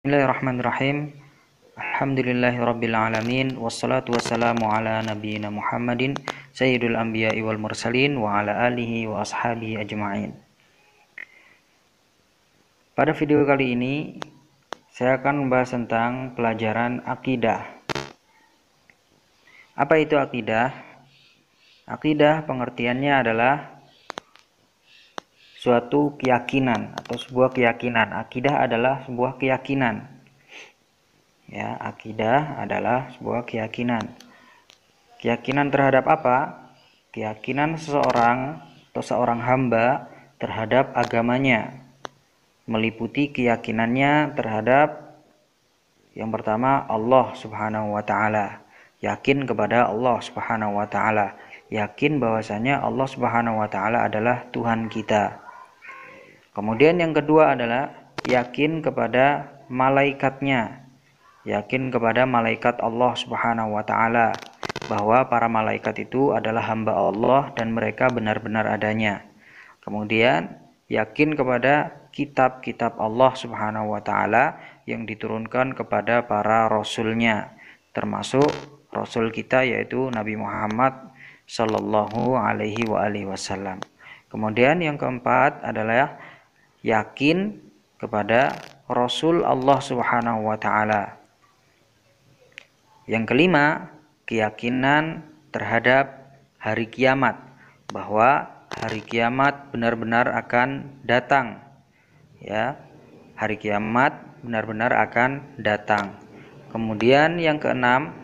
Bismillahirrahmanirrahim. Alhamdulillahirabbil alamin wassalatu wassalamu ala nabiyyina Muhammadin sayyidul anbiya'i wal mursalin wa ala alihi wa ashabihi ajma'in. Pada video kali ini saya akan membahas tentang pelajaran akidah. Apa itu akidah? Akidah pengertiannya adalah suatu keyakinan atau sebuah keyakinan. Akidah adalah sebuah keyakinan. Ya, akidah adalah sebuah keyakinan. Keyakinan terhadap apa? Keyakinan seseorang atau seorang hamba terhadap agamanya. Meliputi keyakinannya terhadap yang pertama Allah Subhanahu wa taala. Yakin kepada Allah Subhanahu wa taala. Yakin bahwasanya Allah Subhanahu wa taala adalah Tuhan kita. Kemudian yang kedua adalah yakin kepada malaikatnya. Yakin kepada malaikat Allah Subhanahu wa taala, bahwa para malaikat itu adalah hamba Allah dan mereka benar-benar adanya. Kemudian yakin kepada kitab-kitab Allah Subhanahu wa taala yang diturunkan kepada para rasulnya, termasuk rasul kita yaitu Nabi Muhammad sallallahu alaihi wasallam. Kemudian yang keempat adalah yakin kepada Rasul Allah Subhanahu wa taala. Yang kelima, keyakinan terhadap hari kiamat, bahwa hari kiamat benar-benar akan datang. Ya, hari kiamat benar-benar akan datang. Kemudian yang keenam,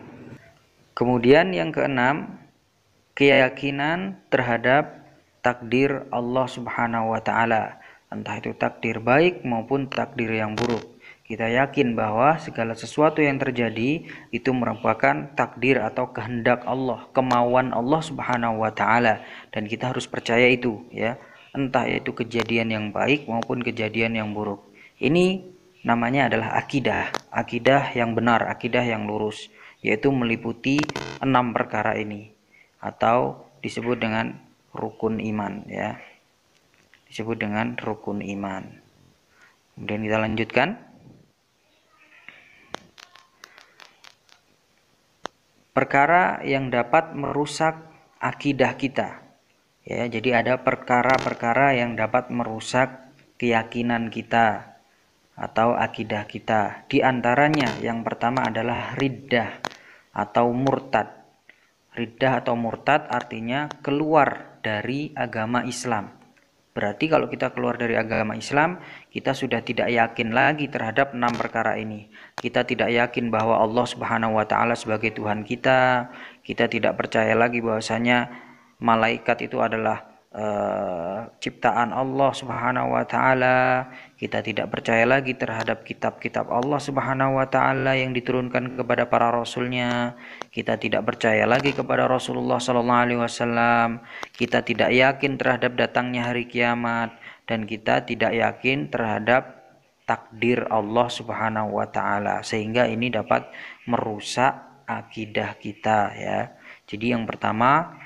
keyakinan terhadap takdir Allah Subhanahu wa taala, entah itu takdir baik maupun takdir yang buruk. Kita yakin bahwa segala sesuatu yang terjadi itu merupakan takdir atau kehendak Allah, kemauan Allah Subhanahu wa taala, dan kita harus percaya itu, ya. Entah itu kejadian yang baik maupun kejadian yang buruk. Ini namanya adalah akidah, akidah yang benar, akidah yang lurus, yaitu meliputi 6 perkara ini atau disebut dengan rukun iman, ya. Disebut dengan rukun iman. Kemudian kita lanjutkan. Perkara yang dapat merusak akidah kita. Ya, jadi ada perkara-perkara yang dapat merusak keyakinan kita atau akidah kita. Di antaranya yang pertama adalah riddah atau murtad. Riddah atau murtad artinya keluar dari agama Islam. Berarti kalau kita keluar dari agama Islam, kita sudah tidak yakin lagi terhadap 6 perkara ini. Kita tidak yakin bahwa Allah Subhanahu wa taala sebagai Tuhan kita. Kita tidak percaya lagi bahwasanya malaikat itu adalah ciptaan Allah Subhanahu wa taala. Kita tidak percaya lagi terhadap kitab-kitab Allah Subhanahu wa taala yang diturunkan kepada para rasulnya. Kita tidak percaya lagi kepada Rasulullah sallallahu alaihi wasallam. Kita tidak yakin terhadap datangnya hari kiamat, dan kita tidak yakin terhadap takdir Allah Subhanahu wa taala, sehingga ini dapat merusak akidah kita, ya. Jadi yang pertama,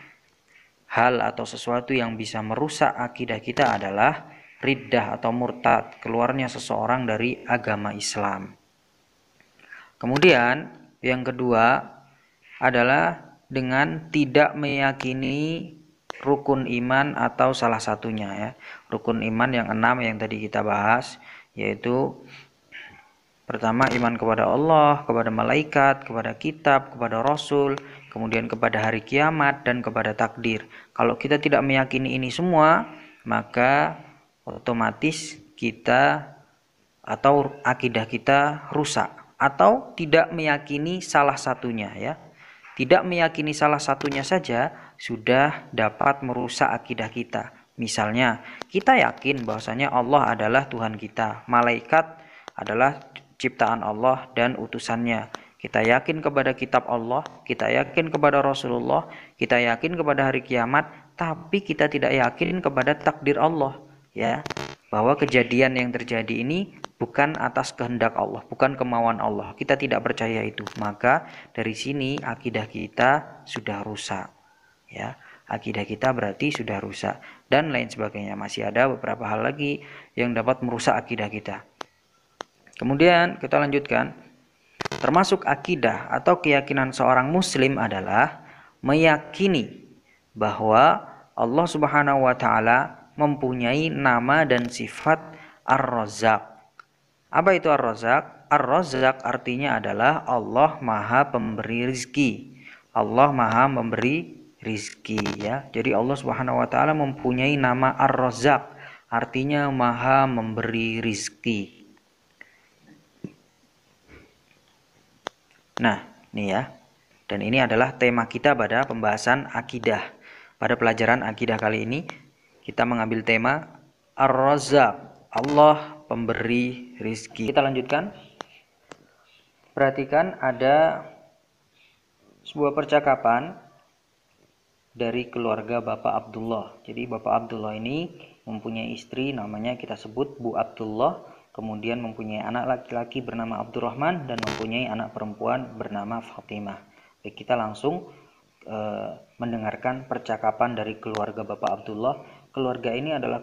hal atau sesuatu yang bisa merusak akidah kita adalah riddah atau murtad, keluarnya seseorang dari agama Islam. Kemudian yang kedua adalah dengan tidak meyakini rukun iman atau salah satunya, ya. Rukun iman yang 6 yang tadi kita bahas, yaitu pertama iman kepada Allah, kepada malaikat, kepada kitab, kepada rasul, kemudian kepada hari kiamat, dan kepada takdir. Kalau kita tidak meyakini ini semua, maka otomatis kita atau akidah kita rusak, atau tidak meyakini salah satunya, ya. Tidak meyakini salah satunya saja sudah dapat merusak akidah kita. Misalnya, kita yakin bahwasanya Allah adalah Tuhan kita, malaikat adalah ciptaan Allah dan utusannya. Kita yakin kepada kitab Allah, kita yakin kepada Rasulullah, kita yakin kepada hari kiamat, tapi kita tidak yakin kepada takdir Allah, ya. Bahwa kejadian yang terjadi ini bukan atas kehendak Allah, bukan kemauan Allah. Kita tidak percaya itu. Maka dari sini akidah kita sudah rusak, ya. Akidah kita berarti sudah rusak, dan lain sebagainya. Masih ada beberapa hal lagi yang dapat merusak akidah kita. Kemudian kita lanjutkan. Termasuk akidah atau keyakinan seorang muslim adalah meyakini bahwa Allah Subhanahu wa taala mempunyai nama dan sifat Ar-Razzaq. Apa itu Ar-Razzaq? Ar-Razzaq artinya adalah Allah Maha Pemberi rizki. Allah Maha memberi rizki, ya. Jadi Allah Subhanahu wa taala mempunyai nama Ar-Razzaq, artinya Maha memberi rizki. Nah, ini ya. Dan ini adalah tema kita pada pembahasan akidah. Pada pelajaran akidah kali ini kita mengambil tema Ar-Razzaq, Allah pemberi rizki. Kita lanjutkan. Perhatikan ada sebuah percakapan dari keluarga Bapak Abdullah. Jadi Bapak Abdullah ini mempunyai istri namanya kita sebut Bu Abdullah, kemudian mempunyai anak laki-laki bernama Abdurrahman dan mempunyai anak perempuan bernama Fatimah. Baik, kita langsung mendengarkan percakapan dari keluarga Bapak Abdullah. Keluarga ini adalah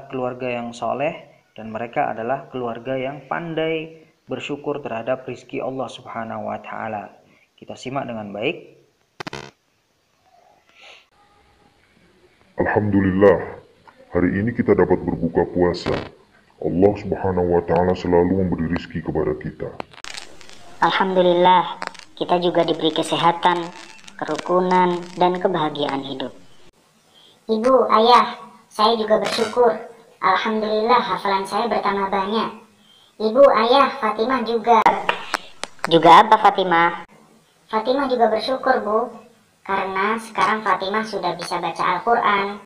keluarga yang soleh dan mereka adalah keluarga yang pandai bersyukur terhadap rizki Allah Subhanahu wa taala. Kita simak dengan baik. Alhamdulillah, hari ini kita dapat berbuka puasa. Allah Subhanahu wa taala selalu memberi rizki kepada kita. Alhamdulillah, kita juga diberi kesehatan, kerukunan, dan kebahagiaan hidup. Ibu, ayah, saya juga bersyukur. Alhamdulillah, hafalan saya bertambah banyak. Ibu, ayah, Fatimah juga. Juga apa Fatimah? Fatimah juga bersyukur, Bu. Karena sekarang Fatimah sudah bisa baca Al-Quran.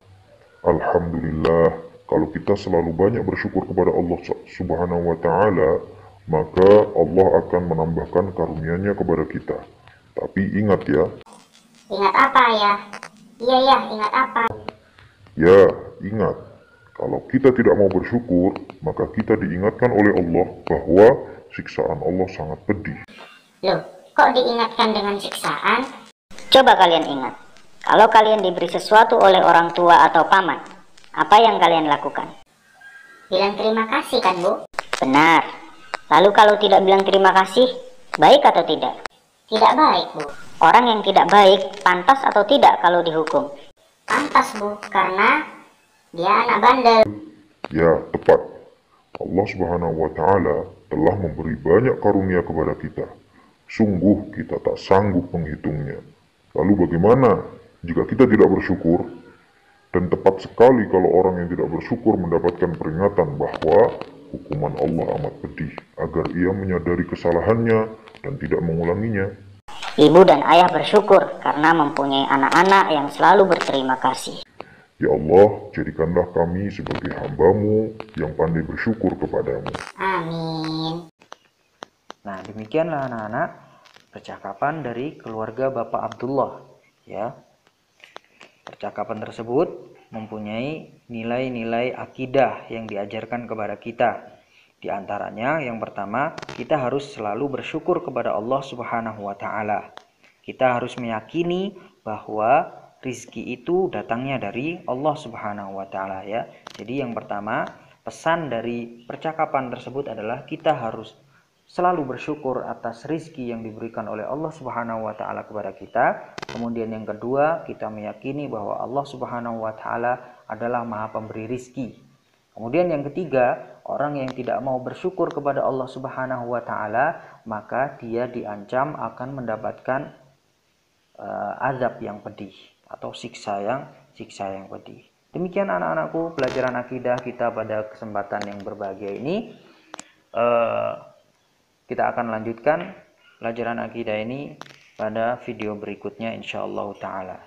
Alhamdulillah, kalau kita selalu banyak bersyukur kepada Allah Subhanahu wa taala, maka Allah akan menambahkan karunia-Nya kepada kita. Tapi ingat ya. Ingat apa, Ayah? Iya, ya, ingat apa? Ya, ingat. Kalau kita tidak mau bersyukur, maka kita diingatkan oleh Allah bahwa siksaan Allah sangat pedih. Loh, kok diingatkan dengan siksaan? Coba kalian ingat, kalau kalian diberi sesuatu oleh orang tua atau paman, apa yang kalian lakukan? Bilang terima kasih kan, Bu? Benar. Lalu kalau tidak bilang terima kasih, baik atau tidak? Tidak baik, Bu. Orang yang tidak baik, pantas atau tidak kalau dihukum? Pantas, Bu, karena dia anak bandel. Ya, tepat. Allah Subhanahu wa taala telah memberi banyak karunia kepada kita. Sungguh kita tak sanggup menghitungnya. Lalu bagaimana jika kita tidak bersyukur? Dan tepat sekali kalau orang yang tidak bersyukur mendapatkan peringatan bahwa hukuman Allah amat pedih, agar ia menyadari kesalahannya dan tidak mengulanginya. Ibu dan ayah bersyukur karena mempunyai anak-anak yang selalu berterima kasih. Ya Allah, jadikanlah kami sebagai hamba-Mu yang pandai bersyukur kepadamu. Amin. Nah, demikianlah anak-anak percakapan dari keluarga Bapak Abdullah, ya. Percakapan tersebut mempunyai nilai-nilai akidah yang diajarkan kepada kita. Di antaranya yang pertama, kita harus selalu bersyukur kepada Allah Subhanahu wa taala. Kita harus meyakini bahwa rizki itu datangnya dari Allah Subhanahu wa taala, ya. Jadi yang pertama, pesan dari percakapan tersebut adalah kita harus selalu bersyukur atas rizki yang diberikan oleh Allah Subhanahu wa taala kepada kita. Kemudian yang kedua, kita meyakini bahwa Allah Subhanahu wa taala adalah Maha Pemberi rizki. Kemudian yang ketiga, orang yang tidak mau bersyukur kepada Allah Subhanahu wa taala, maka dia diancam akan mendapatkan azab yang pedih atau siksa yang pedih. Demikian anak-anakku pelajaran akidah kita pada kesempatan yang berbahagia ini. Kita akan lanjutkan pelajaran akidah ini pada video berikutnya insyaallah taala.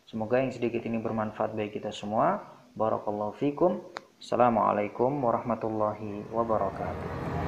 Semoga yang sedikit ini bermanfaat bagi kita semua. Barakallahu fikum. Assalamualaikum warahmatullahi wabarakatuh.